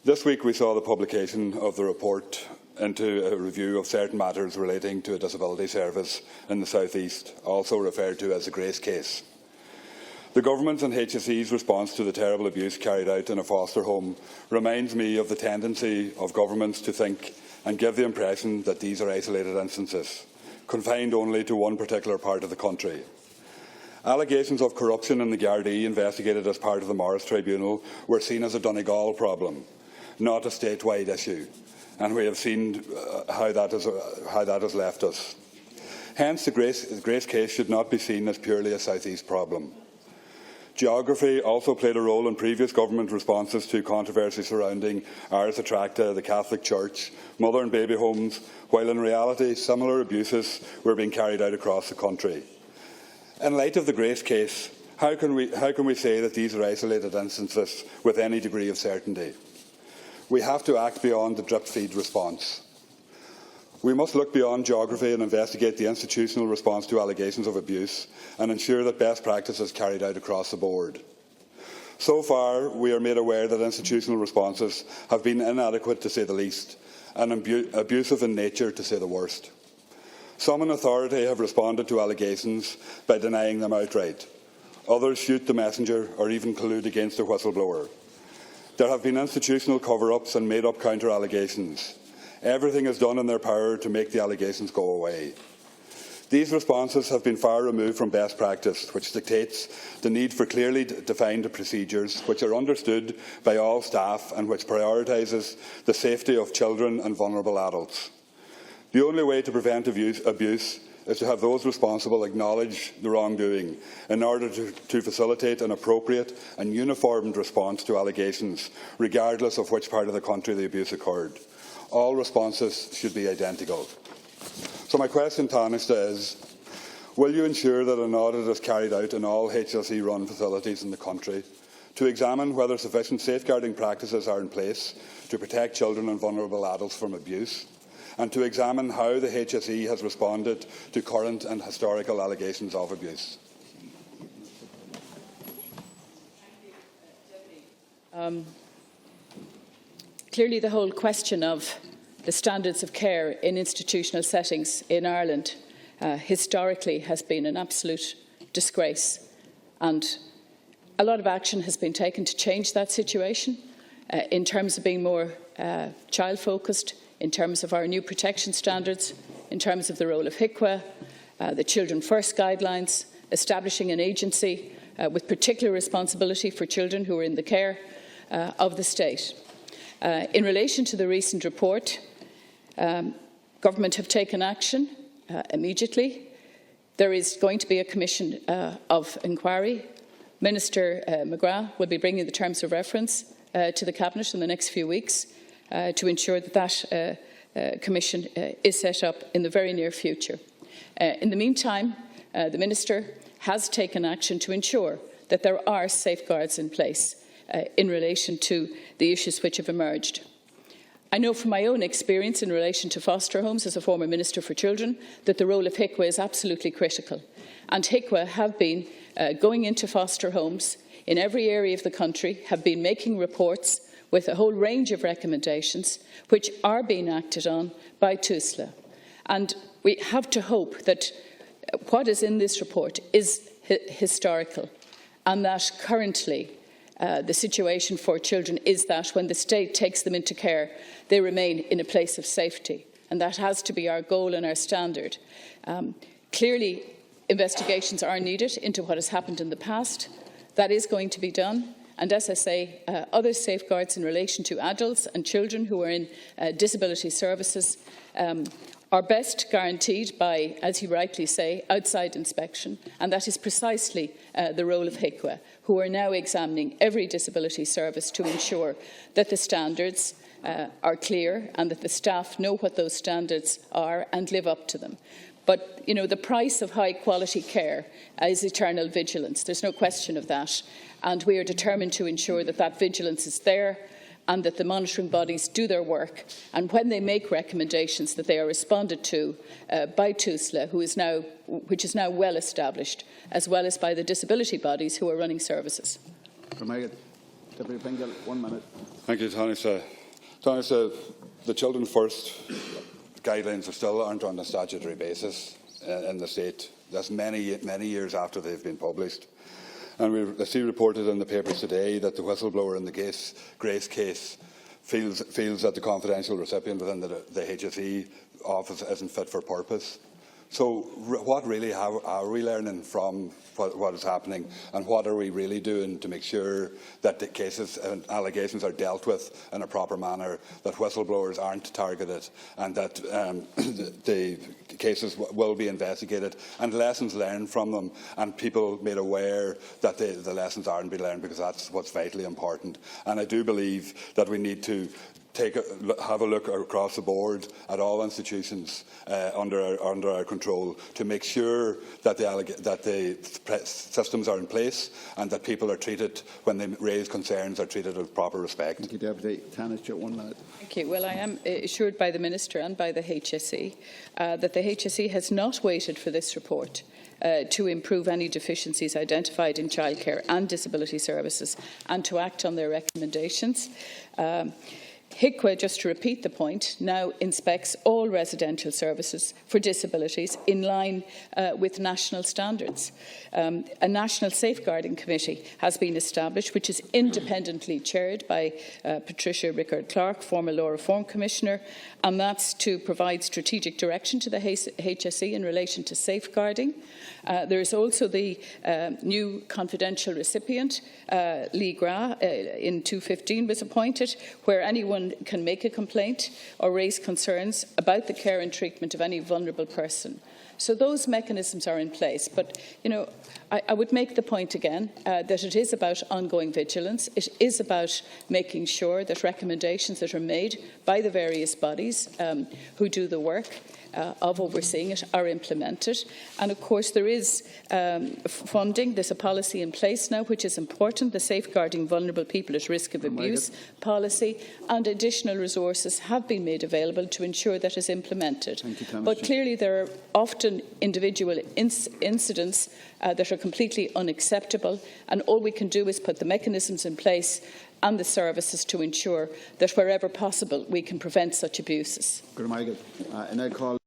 This week we saw the publication of the report into a review of certain matters relating to a disability service in the South East, also referred to as the Grace case. The Government's and HSE's response to the terrible abuse carried out in a foster home reminds me of the tendency of governments to think and give the impression that these are isolated instances, confined only to one particular part of the country. Allegations of corruption in the Gardaí, investigated as part of the Morris Tribunal, were seen as a Donegal problem, not a statewide issue, and we have seen how that has left us. Hence, the Grace case should not be seen as purely a South East problem. Geography also played a role in previous government responses to controversy surrounding Ars Attracta, the Catholic Church, mother and baby homes, while in reality similar abuses were being carried out across the country. In light of the Grace case, how can we say that these are isolated instances with any degree of certainty? We have to act beyond the drip-feed response. We must look beyond geography and investigate the institutional response to allegations of abuse and ensure that best practice is carried out across the board. So far, we are made aware that institutional responses have been inadequate, to say the least, and abusive in nature, to say the worst. Some in authority have responded to allegations by denying them outright. Others shoot the messenger or even collude against the whistleblower. There have been institutional cover-ups and made-up counter-allegations. Everything is done in their power to make the allegations go away. These responses have been far removed from best practice, which dictates the need for clearly defined procedures which are understood by all staff and which prioritises the safety of children and vulnerable adults. The only way to prevent abuse is to have those responsible acknowledge the wrongdoing in order to facilitate an appropriate and uniformed response to allegations, regardless of which part of the country the abuse occurred. All responses should be identical. So my question, Taoiseach, is, will you ensure that an audit is carried out in all HSE-run facilities in the country to examine whether sufficient safeguarding practices are in place to protect children and vulnerable adults from abuse, and to examine how the HSE has responded to current and historical allegations of abuse? Clearly, the whole question of the standards of care in institutional settings in Ireland historically has been an absolute disgrace, and a lot of action has been taken to change that situation in terms of being more child-focused, in terms of our new protection standards, in terms of the role of HICWA, the Children First guidelines, establishing an agency with particular responsibility for children who are in the care of the state. In relation to the recent report, Government have taken action immediately. There is going to be a commission of inquiry. Minister McGrath will be bringing the terms of reference to the Cabinet in the next few weeks to ensure that that commission is set up in the very near future. In the meantime, the Minister has taken action to ensure that there are safeguards in place in relation to the issues which have emerged. I know from my own experience in relation to foster homes as a former Minister for Children that the role of HICWA is absolutely critical. And HICWA have been going into foster homes in every area of the country, have been making reports with a whole range of recommendations which are being acted on by TUSLA. And we have to hope that what is in this report is historical, and that currently the situation for children is that when the state takes them into care, they remain in a place of safety. And that has to be our goal and our standard. Clearly, investigations are needed into what has happened in the past. That is going to be done. And as I say, other safeguards in relation to adults and children who are in disability services are best guaranteed by, as you rightly say, outside inspection, and that is precisely the role of HICWA, who are now examining every disability service to ensure that the standards are clear and that the staff know what those standards are and live up to them. But, you know, the price of high-quality care is eternal vigilance. There's no question of that. And we are determined to ensure that that vigilance is there and that the monitoring bodies do their work. And when they make recommendations, that they are responded to by TUSLA, which is now well established, as well as by the disability bodies who are running services. Deputy Pingle, 1 minute. Thank you, Taoiseach. Taoiseach, the Children First guidelines still aren't on a statutory basis in the state. That's many years after they've been published. And I see reported in the papers today that the whistleblower in the Grace case feels that the confidential recipient within the HSE office isn't fit for purpose. So what really are we learning from what is happening, and what are we really doing to make sure that the cases and allegations are dealt with in a proper manner, that whistleblowers aren't targeted, and that the cases will be investigated and lessons learned from them, and people made aware that the lessons aren't being learned, because that's what's vitally important. And I do believe that we need to have a look across the board at all institutions under our control to make sure that the systems are in place and that people are treated, when they raise concerns, are treated with proper respect. Thank you, Deputy. Taoiseach, 1 minute. Thank you. Well, I am assured by the Minister and by the HSE that the HSE has not waited for this report to improve any deficiencies identified in childcare and disability services, and to act on their recommendations. HICWA, just to repeat the point, now inspects all residential services for disabilities in line with national standards. A National Safeguarding Committee has been established, which is independently chaired by Patricia Rickard-Clark, former Law Reform Commissioner, and that's to provide strategic direction to the HSE in relation to safeguarding. There is also the new confidential recipient, Lee Gra, in 2015 was appointed, where anyone can make a complaint or raise concerns about the care and treatment of any vulnerable person. So those mechanisms are in place. But, I would make the point again that it is about ongoing vigilance. It is about making sure that recommendations that are made by the various bodies who do the work of overseeing it are implemented. And of course there is funding, there's a policy in place now which is important, the Safeguarding Vulnerable People at Risk of Abuse policy, and additional resources have been made available to ensure that is implemented. But clearly there are often individual incidents that are completely unacceptable, and all we can do is put the mechanisms in place and the services to ensure that wherever possible we can prevent such abuses. And I call